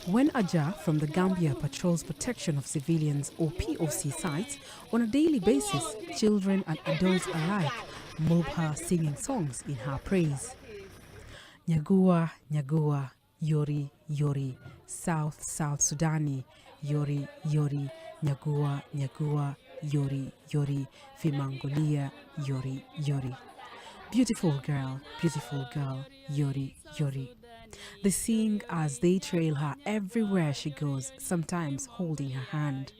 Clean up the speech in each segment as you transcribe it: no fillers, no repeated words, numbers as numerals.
When Aja from the Gambia patrols protection of civilians or POC sites on a daily basis, children and adults alike mob her singing songs in her praise. Nyagua, Nyagua, Yori, Yori, South, South Sudani, Yori, Yori, Nyagua, Nyagua, Yori, Yori, Fimangolia, Yori, Yori. Beautiful girl, Yori, Yori. They sing as they trail her everywhere she goes, sometimes holding her hand.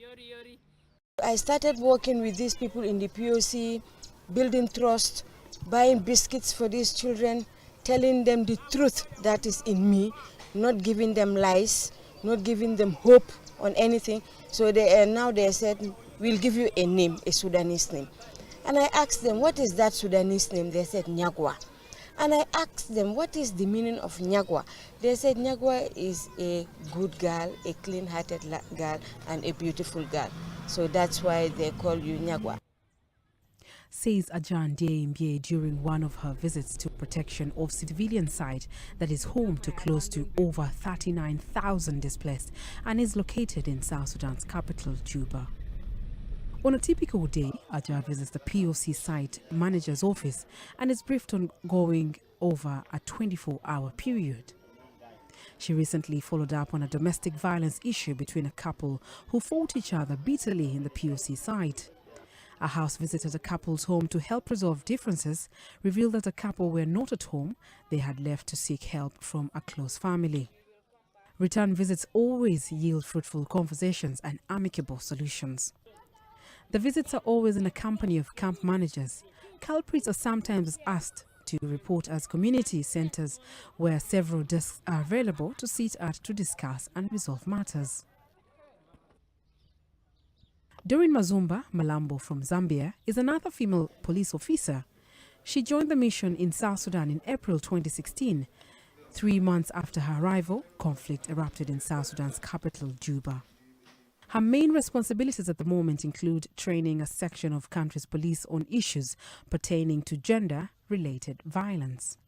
I started working with these people in the POC, building trust, buying biscuits for these children, telling them the truth that is in me, not giving them lies, not giving them hope on anything. So they said, we'll give you a name, a Sudanese name. And I asked them, what is that Sudanese name? They said, Nyagwa. And I asked them, what is the meaning of Nyagwa? They said, Nyagwa is a good girl, a clean-hearted girl, and a beautiful girl. So that's why they call you Nyagwa. Says Ajan Diembie during one of her visits to protection of civilian site that is home to close to over 39,000 displaced and is located in South Sudan's capital, Juba. On a typical day, Aja visits the POC site manager's office and is briefed on going over a 24-hour period. She recently followed up on a domestic violence issue between a couple who fought each other bitterly in the POC site. A house visit at the couple's home to help resolve differences revealed that the couple were not at home. They had left to seek help from a close family. Return visits always yield fruitful conversations and amicable solutions. The visits are always in the company of camp managers. Culprits are sometimes asked to report as community centers where several desks are available to sit at to discuss and resolve matters. Doreen Mazumba Malambo from Zambia is another female police officer. She joined the mission in South Sudan in April 2016. 3 months after her arrival, conflict erupted in South Sudan's capital, Juba. Her main responsibilities at the moment include training a section of country's police on issues pertaining to gender-related violence.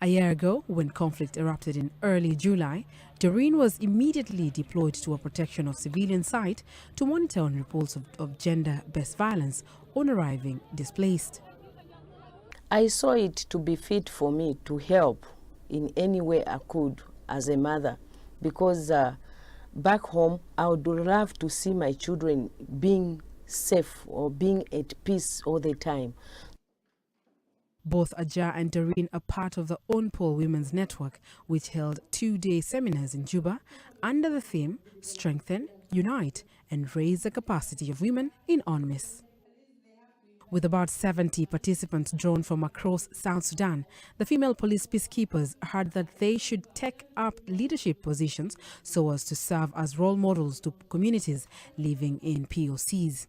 A year ago, when conflict erupted in early July, Doreen was immediately deployed to a protection of civilian site to monitor on reports of gender-based violence on arriving displaced. I saw it to be fit for me to help in any way I could as a mother, because back home, I would love to see my children being safe or being at peace all the time. Both Aja and Doreen are part of the UNPOL Women's Network, which held 2-day seminars in Juba under the theme Strengthen, Unite, and Raise the Capacity of Women in UNMISS. With about 70 participants drawn from across South Sudan, the female police peacekeepers heard that they should take up leadership positions so as to serve as role models to communities living in POCs.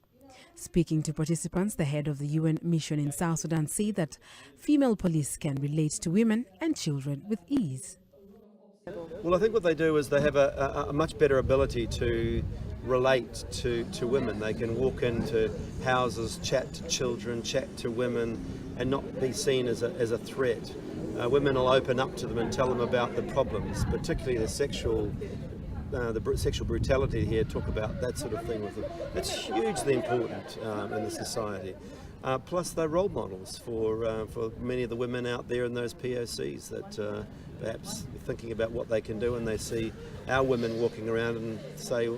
Speaking to participants, the head of the UN mission in South Sudan said that female police can relate to women and children with ease. Well, I think what they do is they have a much better ability to relate to women. They can walk into houses, chat to children, chat to women, and not be seen as a threat. Women will open up to them and tell them about the problems, particularly the sexual brutality here, talk about that sort of thing with them. That's hugely important in the society. Plus they're role models for many of the women out there in those POCs that perhaps thinking about what they can do, and they see our women walking around and say,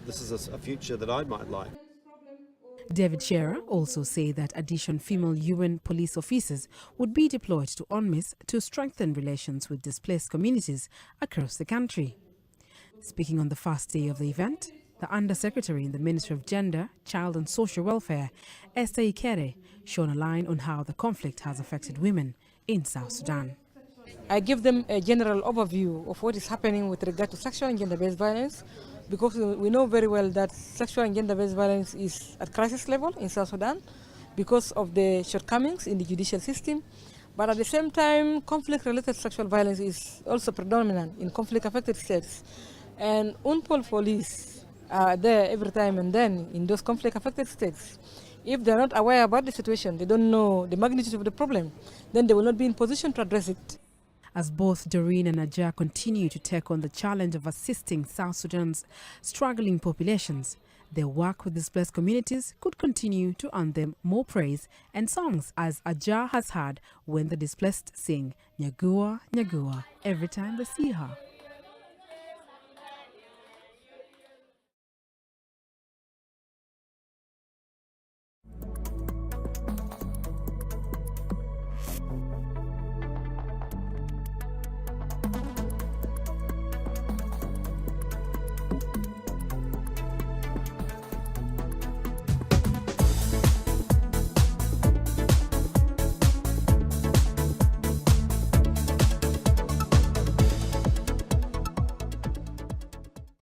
this is a future that I might like. David Shearer also said that additional female UN police officers would be deployed to UNMISS to strengthen relations with displaced communities across the country. Speaking on the first day of the event, the Undersecretary in the Ministry of Gender, Child and Social Welfare, Esther Ikere, shone a line on how the conflict has affected women in South Sudan. I give them a general overview of what is happening with regard to sexual and gender-based violence, because we know very well that sexual and gender-based violence is at crisis level in South Sudan because of the shortcomings in the judicial system. But at the same time, conflict-related sexual violence is also predominant in conflict-affected states. And UNPOL police are there every time and then in those conflict-affected states. If they're not aware about the situation, they don't know the magnitude of the problem, then they will not be in position to address it. As both Doreen and Ajah continue to take on the challenge of assisting South Sudan's struggling populations, their work with displaced communities could continue to earn them more praise and songs, as Ajah has heard when the displaced sing Nyagua, Nyagua every time they see her.